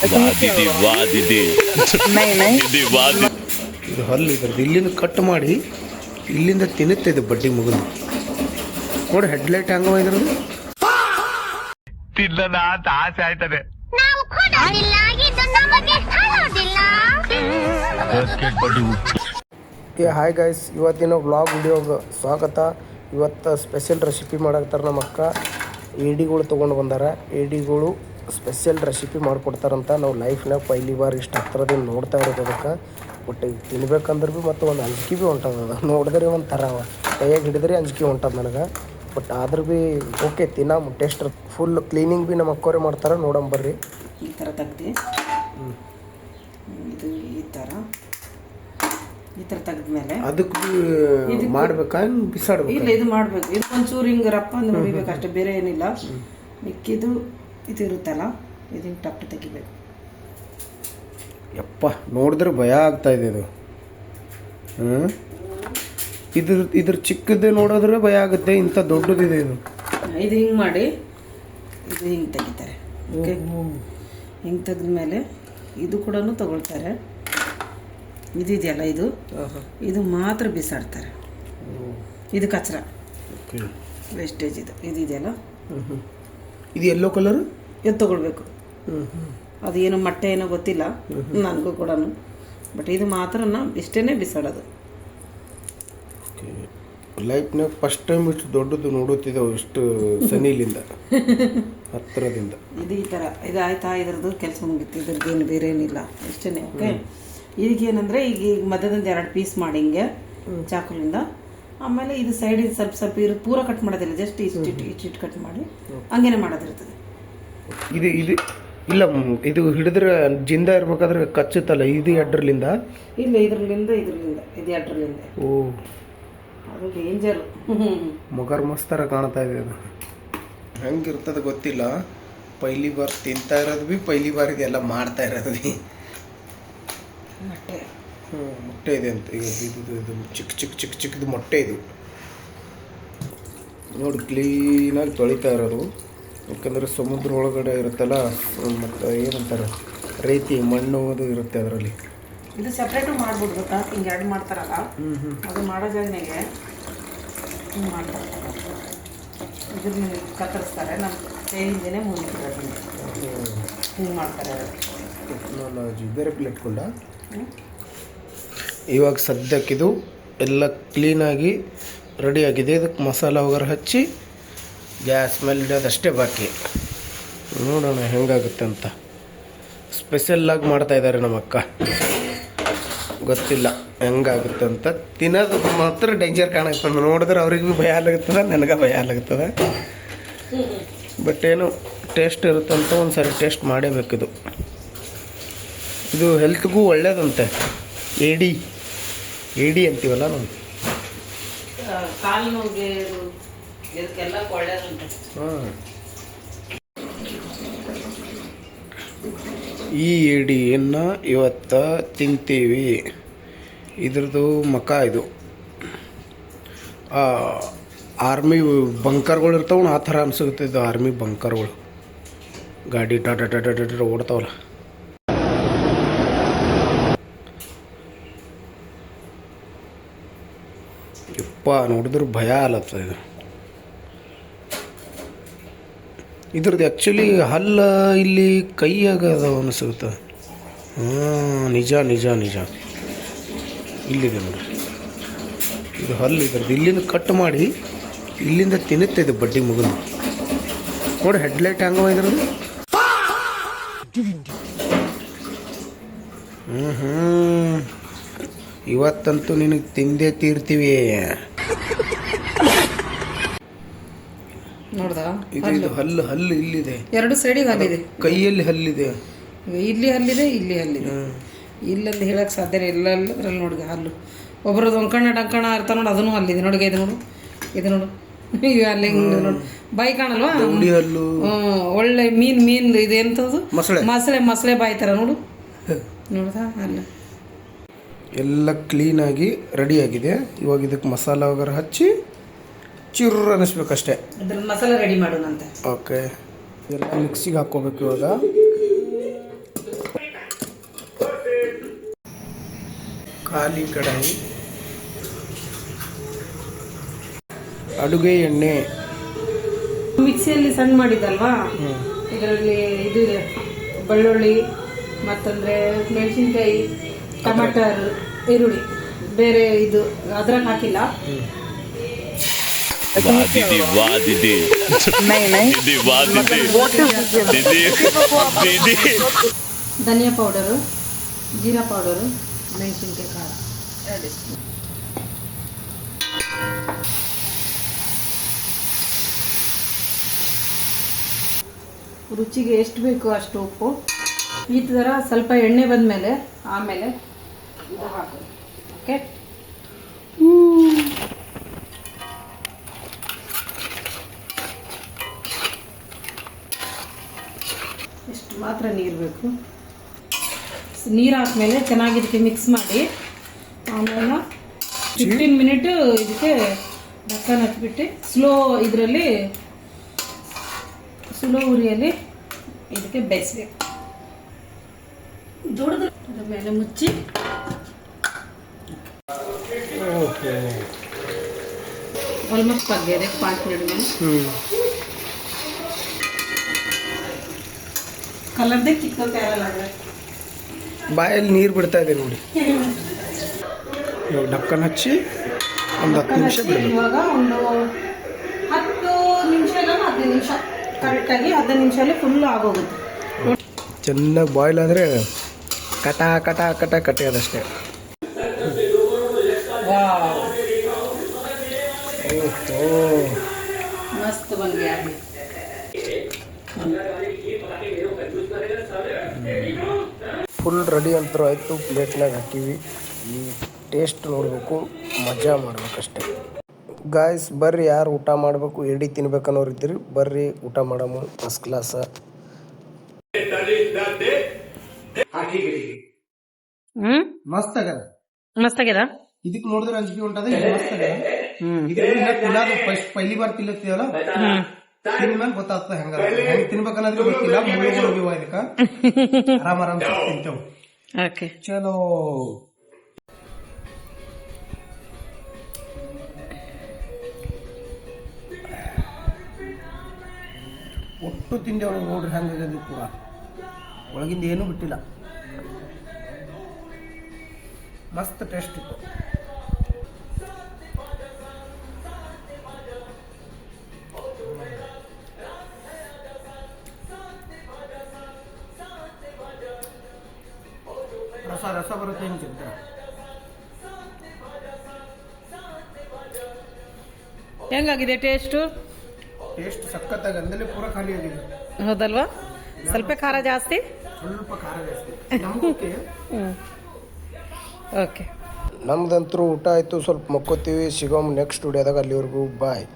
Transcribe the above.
ಇದು ಹಲ್ಲು ಇದ್ರದ್ದು ಇಲ್ಲಿಂದ ಕಟ್ ಮಾಡಿ ಇಲ್ಲಿಂದ ತಿನ್ನುತ್ತೆ ಇದು ಬಡ್ಡಿ ಮಗನು ನೋಡಿ ಹೆಡ್ಲೈಟ್ ಹಂಗ ಇದ್ರದ್ದು ತಿನ್ನದ ಅಂತ ಆಸೆ ಆಯ್ತದೆ. ಹಾಯ್ ಗೈಸ್, ಇವತ್ತಿನ ವ್ಲಾಗ್ ವಿಡಿಯೋಗೆ ಸ್ವಾಗತ. ಇವತ್ತು ಸ್ಪೆಷಲ್ ರೆಸಿಪಿ ಮಾಡಾಕ್ತಾರೆ ನಮ್ಮ ಅಕ್ಕ. ಏಡಿಗಳು ತೊಗೊಂಡು ಬಂದಾರ. ಏಡಿಗಳು ಸ್ಪೆಷಲ್ ರೆಸಿಪಿ ಮಾಡಿಕೊಡ್ತಾರಂತ. ನಾವು ಲೈಫ್ನಾಗ ಪೈಲಿ ಬಾರಿ ಇಷ್ಟು ಹತ್ತಿರದಿಂದ ನೋಡ್ತಾ ಇರೋದು. ಅದಕ್ಕೆ ಬಟ್ ಈಗ ತಿನ್ಬೇಕಂದ್ರೆ ಭೀ ಮತ್ತು ಒಂದು ಅಂಜಿಕೆ ಭೀ ಹೊಂಟದ. ನೋಡಿದ್ರೆ ಒಂದು ಥರ ಕೈಯಾಗ ಹಿಡಿದ್ರೆ ಅಂಜಿಕೆ ಹೊಂಟದ ನನಗೆ. ಬಟ್ ಆದ್ರೂ ಭೀ ಓಕೆ ತಿನ್ನಮ್ಮ, ಟೇಸ್ಟ್ ಫುಲ್ ಕ್ಲೀನಿಂಗ್ ಭೀ ನಮ್ಮ ಅಕ್ಕವರೇ ಮಾಡ್ತಾರೆ. ನೋಡಂಬರ್ರಿ. ಈ ಥರ ತೆಗ್ದು ಇದು ಈ ಥರ ತೆಗೆದ್ಮೇಲೆ ಅದಕ್ಕೆ ಮಾಡ್ಬೇಕಾ ಬಿಸಾಡ್ಬೇಕು? ಇಲ್ಲ, ಇದು ಮಾಡಬೇಕು. ಇದು ಒಂಚೂರು ಹಿಂಗೆ ರಪ್ಪ ಅಂದ್ರೆ ಹೊಡಿಬೇಕು ಅಷ್ಟೇ, ಬೇರೆ ಏನಿಲ್ಲ. ಮಿಕ್ಕಿದು ಇದು ಇರುತ್ತಲ್ಲ, ಇದು ಹಿಂಗೆ ಟಪ್ ತೆಗಿಬೇಕು. ಯಪ್ಪ, ನೋಡಿದ್ರೆ ಭಯ ಆಗ್ತಾ ಇದೆ ಇದು. ಇದ್ರ ಚಿಕ್ಕದೇ ನೋಡಿದ್ರೆ ಭಯ ಆಗುತ್ತೆ. ಇಂಥ ದೊಡ್ಡದಿದೆ ಇದು. ಇದು ಹಿಂಗೆ ಮಾಡಿ ಇದು ಹಿಂಗೆ ತೆಗಿತಾರೆ. ಓಕೆ, ಹಿಂಗೆ ತೆಗೆದ್ಮೇಲೆ ಇದು ಕೂಡ ತಗೊಳ್ತಾರೆ. ಇದೆಯಲ್ಲ, ಇದು ಮಾತ್ರ ಬಿಸಾಡ್ತಾರೆ. ಇದು ಕಚರ, ವೇಸ್ಟೇಜ್. ಇದೆಯಲ್ಲ, ಇದು ಯೆಲ್ಲೋ ಕಲರ್, ಇದು ತಗೊಳ್ಬೇಕು. ಅದು ಏನೋ ಮೊಟ್ಟೆ ಏನೋ ಗೊತ್ತಿಲ್ಲ ನನಗೂ ಕೂಡ. ಬಟ್ ಇದು ಮಾತ್ರ ಇಷ್ಟೇ ಬಿಸಾಡೋದು. ಲೈಫ್ನಾಗ ಫಸ್ಟ್ ಟೈಮ್ ಇಷ್ಟು ದೊಡ್ಡದು ನೋಡುತ್ತಿದ್ದೆವು, ಇಷ್ಟು ಸನಿಲಿಂದ ಹತ್ತಿರದಿಂದ. ಇದು ಈ ಥರ ಇದು ಆಯ್ತಾ, ಇದ್ರದ್ದು ಕೆಲಸ ಮುಗಿತು. ಇದ್ರದ್ದು ಏನು ಬೇರೆ ಏನಿಲ್ಲ, ಇಷ್ಟೇ. ಓಕೆ, ಇದಕ್ಕೇನಂದರೆ ಈಗ ಮಧ್ಯದಿಂದ 2 ಪೀಸ್ ಮಾಡಿ ಹಿಂಗೆ ಚಾಕುಲಿಂದ. ಆಮೇಲೆ ಇದು ಸೈಡಿಗೆ ಸ್ವಲ್ಪ ಇರು, ಪೂರ ಕಟ್ ಮಾಡೋದಿಲ್ಲ, ಜಸ್ಟ್ ಇಷ್ಟಿಟ್ಟು ಕಟ್ ಮಾಡಿ ಹಂಗೇನೆ ಮಾಡೋದಿರ್ತದೆ. ಇದು ಇಲ್ಲ, ಇದು ಹಿಡಿದ್ರೆ ಜಿಂದ ಇರ್ಬೇಕಾದ್ರೆ ಕಚ್ಚುತ್ತಲ್ಲ, ಇದು ಎಡ್ರಲಿಂದ? ಇಲ್ಲ, ಇದರಲ್ಲಿಂದ ಇದು ಎಡ್ರಲಿಂದ. ಓ, ಅದು ಡೇಂಜರ್. ಮಗರ್ ಮಸ್ತರ ಕಾಣ್ತಾ ಇದೆ. ಅದು ಹೆಂಗಿರ್ತದೆ ಗೊತ್ತಿಲ್ಲ. ಪೈಲಿ ಬಾರ್ ತಿಂತಾ ಇರೋದು ಭೀ, ಪೈಲಿ ಬಾರಿಗೆ ಎಲ್ಲ ಮಾಡ್ತಾ ಇರೋದು ಭೀ. ಮೊಟ್ಟೆ ಇದೆ ಅಂತ. ಈಗ ಇದು ಚಿಕ್ಕದು ಮೊಟ್ಟೆ. ಇದು ನೋಡಿ ಕ್ಲೀನಾಗಿ ತೊಳಿತಾ ಇರೋದು. ಯಾಕಂದರೆ ಸಮುದ್ರ ಒಳಗಡೆ ಇರುತ್ತಲ್ಲ, ಮತ್ತು ಏನಂತಾರೆ ರೀತಿ ಮಣ್ಣು ಅದು ಇರುತ್ತೆ ಅದರಲ್ಲಿ. ಇದು ಸಪ್ರೇಟು ಮಾಡ್ಬಿಡ್ಬೇಕಾ? ಹಿಂಗೆ 2 ಮಾಡ್ತಾರಲ್ಲ, ಅದು ಮಾಡೋ ಜಾಗನಾಗೆ ಹಿಂಗೆ ಮಾಡ್ತಾರೆ. ಇದ್ರ ಮೇಲೆ ಕತ್ತರಿಸ್ತಾರೆ. ನಮ್ಮ ಕೈಯಿಂದನೇ ಮುಗಿತಾರೆ. ಹಿಂಗೆ ಮಾಡ್ತಾರೆ. ನಾನು ಬೇರೆ ಪ್ಲೇಟ್ ಕೊಂಡ. ಇವಾಗ ಸದ್ಯಕ್ಕಿದು ಎಲ್ಲ ಕ್ಲೀನಾಗಿ ರೆಡಿಯಾಗಿದೆ. ಇದಕ್ಕೆ ಮಸಾಲ ಒಗರು ಹಚ್ಚಿ ಗ್ಯಾಸ್ ಮೇಲೆ ಇಡೋದಷ್ಟೇ ಬಾಕಿ. ನೋಡೋಣ ಹೆಂಗಾಗುತ್ತೆ ಅಂತ. ಸ್ಪೆಷಲ್ಲಾಗಿ ಮಾಡ್ತಾಯಿದ್ದಾರೆ ನಮ್ಮ ಅಕ್ಕ. ಗೊತ್ತಿಲ್ಲ ಹೆಂಗಾಗುತ್ತೆ ಅಂತ. ತಿನ್ನೋದು ಮಾತ್ರ ಡೇಂಜರ್ ಕಾಣುತ್ತೆ. ನೋಡಿದ್ರೆ ಅವ್ರಿಗೆ ಭಯ ಆಗ್ತದೆ, ನನಗೆ ಭಯ ಆಗ್ತದೆ. ಬಟ್ ಏನು ಟೇಸ್ಟ್ ಇರುತ್ತಂತ ಒಂದು ಸರಿ ಟೇಸ್ಟ್ ಮಾಡೇಬೇಕಿದು. ಇದು ಹೆಲ್ತ್ಗೂ ಒಳ್ಳೇದಂತೆ. ಏಡಿ ಅಂತೀವಲ್ಲ ನಾವು. ಕಾಲು ನೋವಿಗೆ ಇದಕ್ಕೆಲ್ಲ ಒಳ್ಳೇದುಂಟು. ಈ ಏಡಿಯನ್ನು ಇವತ್ತು ತಿಂತೀವಿ. ಇದ್ರದ್ದು ಮಕ ಇದು ಆರ್ಮಿ ಬಂಕರ್ಗಳು ಇರ್ತಾವ, ಆ ಥರ ಅನ್ಸುತ್ತೆ. ಇದು ಆರ್ಮಿ ಬಂಕರ್ಗಳು. ಗಾಡಿ ಟಾಟ ಓಡ್ತಾವಲ್ಲ. ಯಪ್ಪ, ನೋಡಿದ್ರೆ ಭಯ ಆಲತ್ತ ಇದು. ಇದ್ರದ್ದು ಆ್ಯಕ್ಚುಲಿ ಹಲ್ಲ ಇಲ್ಲಿ ಕೈಯಾಗದ ಅನಿಸುತ್ತೆ. ನಿಜ ಇಲ್ಲಿದೆ ನೋಡಿ. ಇದು ಹಲ್ಲು ಇದ್ರದ್ದು ಇಲ್ಲಿಂದ ಕಟ್ ಮಾಡಿ ಇಲ್ಲಿಂದ ತಿನ್ನುತ್ತೆ ಇದು ಬಡ್ಡಿ ಮಗನು. ನೋಡಿ ಹೆಡ್ಲೈಟ್ ಹಂಗ ಇದ್ರದ್ದು. ಇವತ್ತಂತೂ ನಿನಗೆ ತಿಂದೇ ತೀರ್ತೀವಿ. ನೋಡ್ದ, ಇದು ಹಲ್ಲು ಇಲ್ಲಿದೆ. 2 ಸೈಡಿಗೆ ಹಲ್ಲಿದೆ. ಕೈಯಲ್ಲಿ ಹಲ್ಲಿದೆ. ಇಲ್ಲಿ ಹಲ್ಲಿದೆ, ಇಲ್ಲಿ ಹಲ್ಲಿದೆ. ಇಲ್ಲಂದು ಹೇಳಕ್ಕೆ ಸಾಧ್ಯ ಇಲ್ಲ. ಅದ್ರಲ್ಲಿ ನೋಡಿ ಹಲ್ಲು. ಒಬ್ಬರದ್ದು ಒಂಕಣ ಅರ್ಥ ನೋಡಿ, ಅದನ್ನು ಹಲ್ಲಿದೆ. ನೋಡಿ, ಇದು ನೋಡು ಈಗ ಅಲ್ಲಿ ನೋಡಿ ಬಾಯಿ ಕಾಣಲ್ವಾ? ಹಲ್ಲು. ಒಳ್ಳೆ ಮೀನ್ ಇದು ಎಂಥದ್ದು, ಮಸಳೆ ಬಾಯಿ ಥರ ನೋಡು. ನೋಡ್ದಾ ಅಲ್ಲ. ಎಲ್ಲ ಕ್ಲೀನಾಗಿ ರೆಡಿಯಾಗಿದೆ. ಇವಾಗ ಇದಕ್ಕೆ ಮಸಾಲ ವಗರ ಹಚ್ಚಿ ಚಿರ್ರ ಅನ್ನಿಸ್ಬೇಕಷ್ಟೇ. ಅದ್ರ ಮಸಾಲೆ ರೆಡಿ ಮಾಡೋಣಂತೆ. ಓಕೆ, ಎಲ್ಲ ಮಿಕ್ಸಿಗೆ ಹಾಕ್ಕೋಬೇಕು. ಇವಾಗ ಖಾಲಿ ಕಡಾಯಿ, ಅಡುಗೆ ಎಣ್ಣೆ, ಮಿಕ್ಸಿಯಲ್ಲಿ ಸಣ್ಣ ಮಾಡಿದ್ದಲ್ವಾ, ಇದರಲ್ಲಿ ಇದು ಇದೆ ಬೆಳ್ಳುಳ್ಳಿ ಮತ್ತಂದ್ರೆ ಮೆಣಸಿನ್ಕಾಯಿ, ಟಮಾಟರ್, ಈರುಳ್ಳಿ, ಬೇರೆ ಇದು ಅದ್ರಾಗ ಹಾಕಿಲ್ಲ. ಧನಿಯಾ ಪೌಡರು, ಜೀರಾ ಪೌಡರು, ಮೆಣಸಿನ್ಕಾಯಿ ಖಾರ 2 ಸ್ಪೂನ್. ರುಚಿಗೆ ಎಷ್ಟು ಬೇಕು ಅಷ್ಟು ಉಪ್ಪು. ಈ ಥರ ಸ್ವಲ್ಪ ಎಣ್ಣೆ ಬಂದಮೇಲೆ ಆಮೇಲೆ ಇದು ಹಾಕು. ಓಕೆ, ಇಷ್ಟು ಮಾತ್ರ ನೀರು ಬೇಕು. ನೀರು ಹಾಕ್ಮೇಲೆ ಚೆನ್ನಾಗಿ ಇದಕ್ಕೆ ಮಿಕ್ಸ್ ಮಾಡಿ ಆಮೇಲೆ 15 ಮಿನಿಟ್ ಇದಕ್ಕೆ ಢಕ್ಕನ್ ಹಚ್ಬಿಟ್ಟು ಸ್ಲೋ ಉರಿಯಲ್ಲಿ ಇದಕ್ಕೆ ಬೇಯಿಸ್ಬೇಕು. ಅದ್ರ ಮೇಲೆ ಮುಚ್ಚಿ ಆಲ್ಮೋಸ್ಟ್ ಆಗಿದೆ 5 ಮಿನಿಟ್ ಮೇಲೆ. ಕಲರ್ದೇ ಚಿಕ್ಕ ತಯಾರಲ್ಲ, ಬಾಯಲ್ಲಿ ನೀರು ಬಿಡ್ತಾ ಇದೆ ನೋಡಿ. ಇವಾಗ ಢಕ್ಕನ್ ಹಚ್ಚಿ ಒಂದು 10 ನಿಮಿಷ ಬಿಡಬೇಕು. ಇವಾಗ ಒಂದು 10 ನಿಮಿಷ ಇಲ್ಲ 15 ನಿಮಿಷ, ಕರೆಕ್ಟಾಗಿ 15 ನಿಮಿಷದಲ್ಲಿ ಫುಲ್ ಆಗೋಗುತ್ತೆ. ಚೆನ್ನಾಗಿ ಬಾಯ್ಲ್ ಆದರೆ ಕಟ ಕಟ ಕಟ ಕಟ್ಟೆಯೋದಷ್ಟೇ. ಮಸ್ತ್ ಬಂದ್ವಿ. ಫುಲ್ ರೆಡಿ ಅಂತೂ ಆಯಿತು. ಪ್ಲೇಟ್ನಾಗ ಹಾಕೀವಿ. ಈ ಟೇಸ್ಟ್ ನೋಡಬೇಕು, ಮಜಾ ಮಾಡ್ಬೇಕಷ್ಟೆ. ಗಾಯ್ಸ್ ಬರ್ರಿ, ಯಾರು ಊಟ ಮಾಡಬೇಕು ಏಡಿ ತಿನ್ಬೇಕನ್ನೋರು ಇದ್ರಿ ಬರ್ರಿ ಊಟ ಮಾಡಮು. ಫಸ್ಟ್ ಕ್ಲಾಸ. ಮಸ್ತ್ ಆಗ್ಯದ, ಮಸ್ತ್ ಆಗ್ಯದ. ಇದಕ್ಕೆ ನೋಡಿದ್ರೆ ಅಂಜಿಕೆ ಉಂಟದ. ಇದು ಮಸ್ತ್ ಆಗ್ಯದ. ಫಸ್ಟ್ ಪೈಲಿ ಬಾರ್ ತಿನ್ನತ್ತೀವಲ್ಲ, ತಿನ್ಮೇಲೆ ಗೊತ್ತಾಗ್ತದ ಹೆಂಗ್ ತಿನ್ಬೇಕನ್ನೋದು ಗೊತ್ತಿಲ್ಲ. ಮುಳ್ಳುಗಳು ಬಿವ ಇದಕ್ಕ ಆರಾಮ್ ತಿಂತೇವ್. ಓಕೆ, ಚಲೋ. ಒಟ್ಟು ತಿಂದೇವ್ ನೋಡ್ರಿ ಹೆಂಗಾಗ್ಯದ. ಪೂರ ಒಳಗಿಂದ ಏನೂ ಬಿಟ್ಟಿಲ್ಲ. ಮಸ್ತ್ ಟೇಸ್ಟ್ ಇತ್ತು. ರಸ ಬರುತ್ತೆ ಹಿಂಗಿದ್ದ. ಹೆಂಗಾಗಿದೆ ಟೇಸ್ಟು? ಟೇಸ್ಟ್ ಸಖತ್ತಾಗಿ ಅಂದಲೇ ಪೂರ ಖಾಲಿ ಆಗಿದೆ. ಹೌದಲ್ವಾ? ಸ್ವಲ್ಪ ಖಾರ ಜಾಸ್ತಿ, ಸ್ವಲ್ಪ ಖಾರ ಜಾಸ್ತಿ. ಓಕೆ, ನಮ್ದಂತರೂ ಊಟ ಆಯಿತು. ಸ್ವಲ್ಪ ಮಕ್ಕೋತೀವಿ. ಸಿಗೋಮ್ ನೆಕ್ಸ್ಟ್ ವಿಡಿಯೋದಾಗ. ಅಲ್ಲಿವರೆಗೂ ಬಾಯ್.